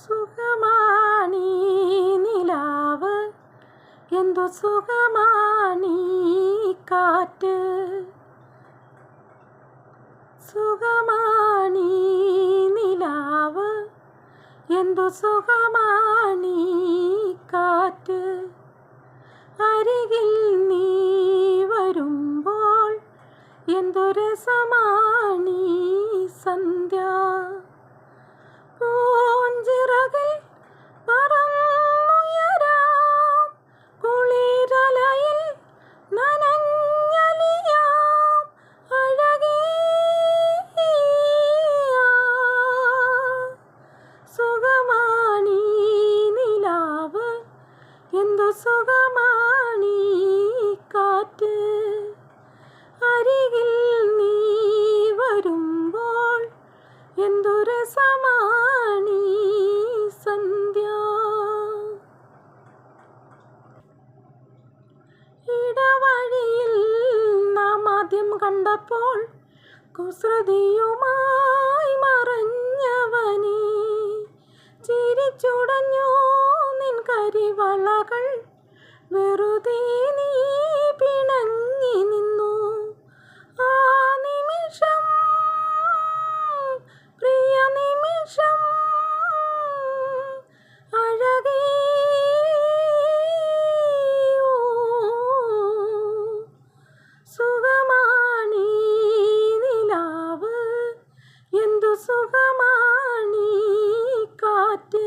സുഖമാണീ നിലാവ്, എന്തു സുഖമാണീ കാറ്റ്. സുഖമാണീ നിലാവ്, എന്തു സുഖമാണീ കാറ്റ്. അരികിൽ നീ വരുമ്പോൾ എന്തു രസമാണീ സന്ധ്യ. പൂഞ്ചിറകിൽ പറന്നുയരാം, കുളിരലയിൽ നനഞ്ഞലിയാം. അഴകേ സുഖമാണീ നിലാവ്, എന്തു സുഖമാണീ കാറ്റ്. അരികിൽ നീ വരുമ്പോൾ എന്തു രസമാണീ സന്ധ്യ. ഇടവഴിയിൽ നാം ആദ്യം കണ്ടപ്പോൾ കുസൃതിയുമായി മറഞ്ഞവനേ, ചിരിച്ചുടഞ്ഞു നിൻ കരിവളകൾ, വെറുതെ നീ പിണങ്ങി നിന്നു. ആ നിമിഷം പ്രിയ നിമിഷം അഴകേ സുഖമാണീ നിലാവ്, എന്തു സുഖമാണീ കാറ്റ്.